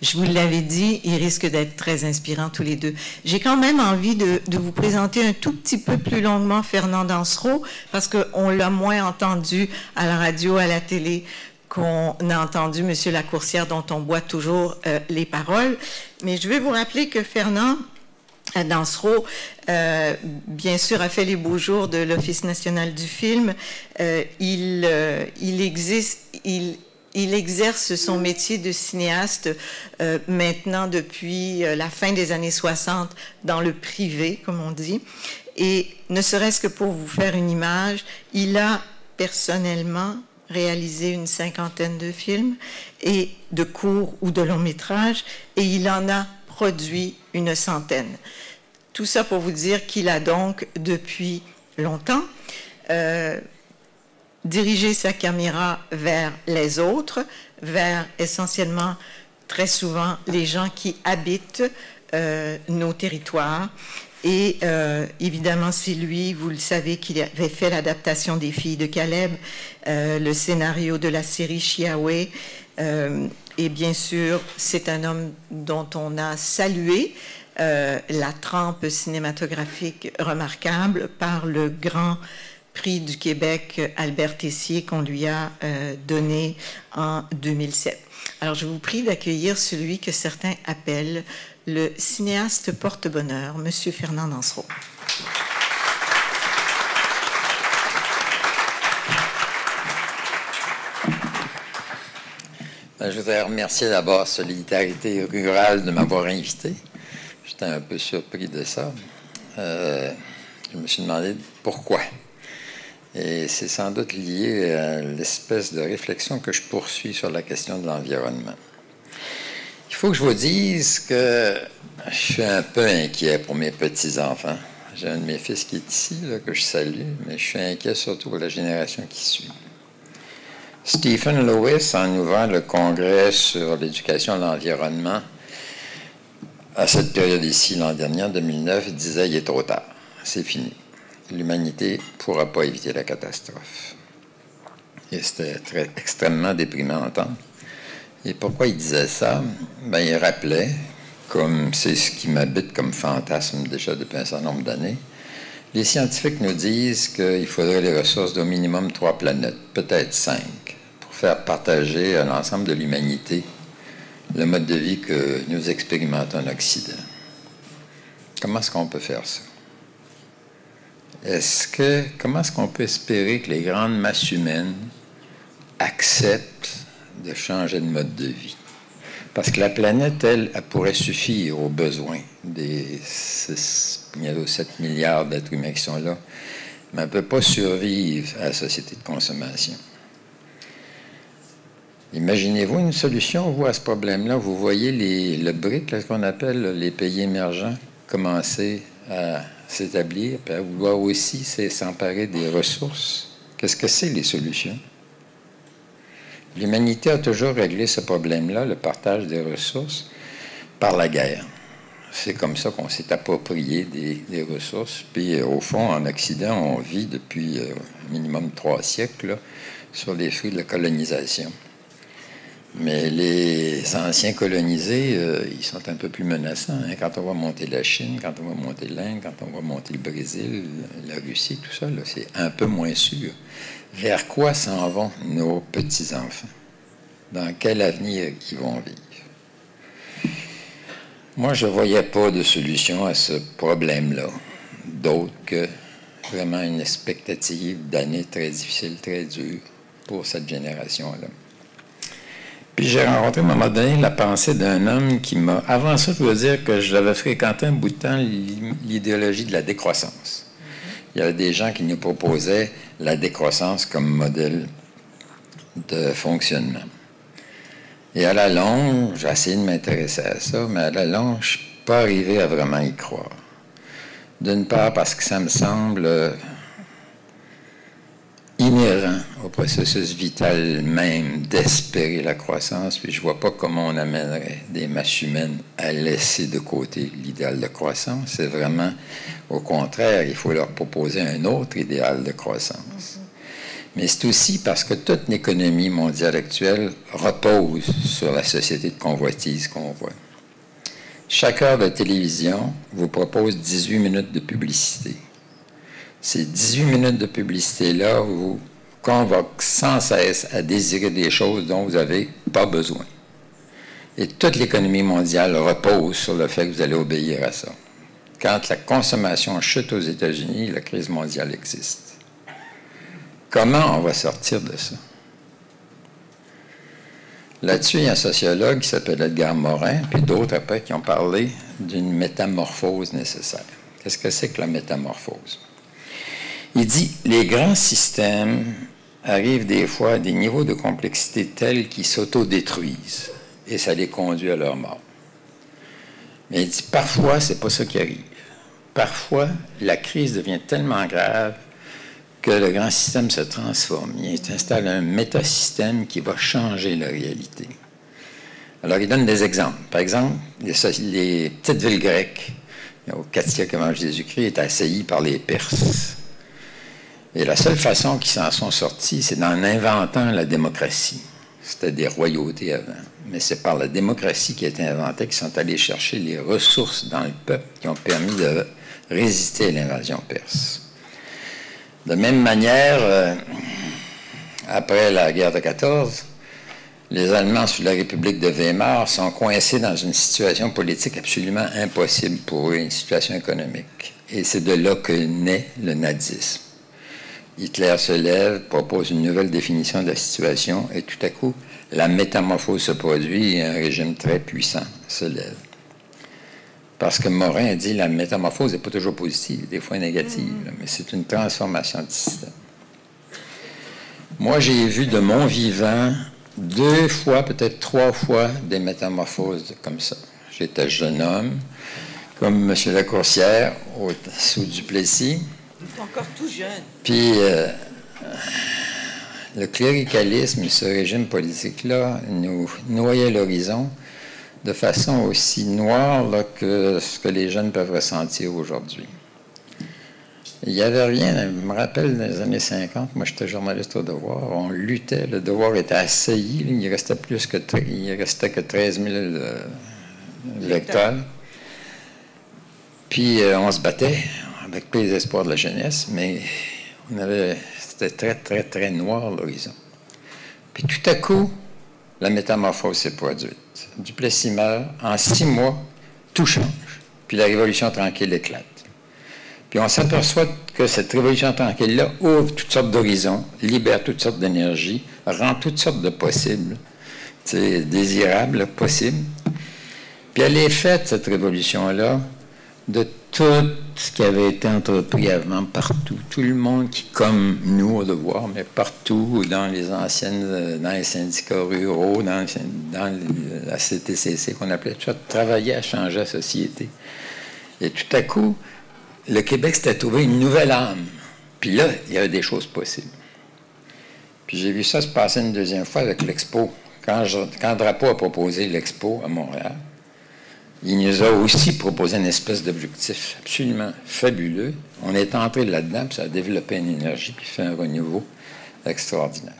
Je vous l'avais dit, ils risquent d'être très inspirants tous les deux. J'ai quand même envie de vous présenter un tout petit peu plus longuement Fernand Dansereau, parce qu'on l'a moins entendu à la radio, à la télé, qu'on a entendu M. Lacourcière, dont on boit toujours les paroles. Mais je vais vous rappeler que Fernand Dansereau, bien sûr, a fait les beaux jours de l'Office national du film. Il exerce son métier de cinéaste maintenant depuis la fin des années 60 dans le privé, comme on dit. Et ne serait-ce que pour vous faire une image, il a personnellement réalisé une 50aine de films, et de courts ou de longs métrages, et il en a produit une 100aine. Tout ça pour vous dire qu'il a donc, depuis longtemps, dirigé sa caméra vers les autres, vers essentiellement, très souvent, les gens qui habitent nos territoires. Et évidemment, c'est lui, vous le savez, qui avait fait l'adaptation des Filles de Caleb, le scénario de la série Chiaoué. Et bien sûr, c'est un homme dont on a salué la trempe cinématographique remarquable par le grand prix du Québec Albert Tessier qu'on lui a donné en 2007. Alors, je vous prie d'accueillir celui que certains appellent le cinéaste porte-bonheur, M. Fernand Dansereau. Je voudrais remercier d'abord Solidarité Rurale de m'avoir invité. J'étais un peu surpris de ça. Je me suis demandé pourquoi. Et c'est sans doute lié à l'espèce de réflexion que je poursuis sur la question de l'environnement. Il faut que je vous dise que je suis un peu inquiet pour mes petits-enfants. J'ai un de mes fils qui est ici, là, que je salue, mais je suis inquiet surtout pour la génération qui suit. Stephen Lewis, en ouvrant le congrès sur l'éducation et l'environnement, à cette période ici, l'an dernier, en 2009, il disait « Il est trop tard, c'est fini. L'humanité ne pourra pas éviter la catastrophe. » Et c'était extrêmement déprimant à entendre. Et pourquoi il disait ça? Ben, il rappelait, comme c'est ce qui m'habite comme fantasme déjà depuis un certain nombre d'années, les scientifiques nous disent qu'il faudrait les ressources d'au minimum 3 planètes, peut-être 5, pour faire partager à l'ensemble de l'humanité le mode de vie que nous expérimentons en Occident. Comment est-ce qu'on peut faire ça? Comment est-ce qu'on peut espérer que les grandes masses humaines acceptent de changer de mode de vie? Parce que la planète, elle pourrait suffire aux besoins des 7 milliards d'êtres humains qui sont là, mais elle ne peut pas survivre à la société de consommation. Imaginez-vous une solution, vous, à ce problème-là. Vous voyez le BRIC, ce qu'on appelle les pays émergents, commencer à s'établir, puis à vouloir aussi s'emparer des ressources. Qu'est-ce que c'est, les solutions? L'humanité a toujours réglé ce problème-là, le partage des ressources, par la guerre. C'est comme ça qu'on s'est approprié des ressources. Puis, au fond, en Occident, on vit depuis minimum 3 siècles là, sur les fruits de la colonisation. Mais les anciens colonisés, ils sont un peu plus menaçants. Hein? Quand on va monter la Chine, quand on va monter l'Inde, quand on va monter le Brésil, la Russie, tout ça, c'est un peu moins sûr. Vers quoi s'en vont nos petits-enfants? Dans quel avenir ils vont vivre? Moi, je ne voyais pas de solution à ce problème-là, d'autre que vraiment une expectative d'années très difficiles, très dures pour cette génération-là. Puis j'ai rencontré à un moment donné la pensée d'un homme qui m'a... Avant ça, je veux dire que j'avais fréquenté un bout de temps l'idéologie de la décroissance. Il y avait des gens qui nous proposaient la décroissance comme modèle de fonctionnement. Et à la longue, j'ai essayé de m'intéresser à ça, mais à la longue, je ne suis pas arrivé à vraiment y croire. D'une part, parce que ça me semble inhérent au processus vital même d'espérer la croissance, puis je ne vois pas comment on amènerait des masses humaines à laisser de côté l'idéal de croissance. C'est vraiment, au contraire, il faut leur proposer un autre idéal de croissance. Mais c'est aussi parce que toute l'économie mondiale actuelle repose sur la société de convoitise qu'on voit. Chaque heure de télévision vous propose 18 minutes de publicité. Ces 18 minutes de publicité-là vous convoquent sans cesse à désirer des choses dont vous n'avez pas besoin. Et toute l'économie mondiale repose sur le fait que vous allez obéir à ça. Quand la consommation chute aux États-Unis, la crise mondiale existe. Comment on va sortir de ça? Là-dessus, il y a un sociologue qui s'appelle Edgar Morin, puis d'autres après qui ont parlé d'une métamorphose nécessaire. Qu'est-ce que c'est que la métamorphose? Il dit, les grands systèmes arrivent des fois à des niveaux de complexité tels qu'ils s'autodétruisent, et ça les conduit à leur mort. Mais il dit, parfois, c'est pas ça qui arrive. Parfois, la crise devient tellement grave que le grand système se transforme. Il installe un métasystème qui va changer la réalité. Alors, il donne des exemples. Par exemple, les petites villes grecques, au 4e siècle avant Jésus-Christ, étaient assaillies par les Perses. Et la seule façon qu'ils s'en sont sortis, c'est en inventant la démocratie. C'était des royautés avant. Mais c'est par la démocratie qui a été inventée qu'ils sont allés chercher les ressources dans le peuple qui ont permis de résister à l'invasion perse. De même manière, après la guerre de 14, les Allemands sous la République de Weimar sont coincés dans une situation politique absolument impossible pour eux, une situation économique. Et c'est de là que naît le nazisme. Hitler se lève, propose une nouvelle définition de la situation, et tout à coup, la métamorphose se produit et un régime très puissant se lève. Parce que Morin a dit que la métamorphose n'est pas toujours positive, des fois négative, mais c'est une transformation du système. Moi, j'ai vu de mon vivant 2 fois, peut-être 3 fois, des métamorphoses comme ça. J'étais jeune homme, comme M. Lacourcière, sous Duplessis. Encore tout jeune. Puis, le cléricalisme, ce régime politique-là, nous noyait l'horizon de façon aussi noire là, que ce que les jeunes peuvent ressentir aujourd'hui. Il n'y avait rien, je me rappelle, dans les années 50, moi j'étais journaliste au Devoir, on luttait, le Devoir était assailli, il restait que 13 000 lecteurs. Puis on se battait avec tous les espoirs de la jeunesse, mais c'était très, très, très noir l'horizon. Puis tout à coup, la métamorphose s'est produite. Duplessis meurt, en 6 mois, tout change. Puis la révolution tranquille éclate. Puis on s'aperçoit que cette révolution tranquille-là ouvre toutes sortes d'horizons, libère toutes sortes d'énergies, rend toutes sortes de possibles, désirables, possibles. Puis elle est faite, cette révolution-là, de tout ce qui avait été entrepris avant, partout. Tout le monde qui, comme nous, au Devoir, mais partout, dans les syndicats ruraux, dans la CTCC qu'on appelait tout ça, travaillait à changer la société. Et tout à coup, le Québec s'était trouvé une nouvelle âme. Puis là, il y avait des choses possibles. Puis j'ai vu ça se passer une deuxième fois avec l'Expo. Quand Drapeau a proposé l'Expo à Montréal, il nous a aussi proposé une espèce d'objectif absolument fabuleux. On est entré là-dedans, puis ça a développé une énergie qui fait un renouveau extraordinaire.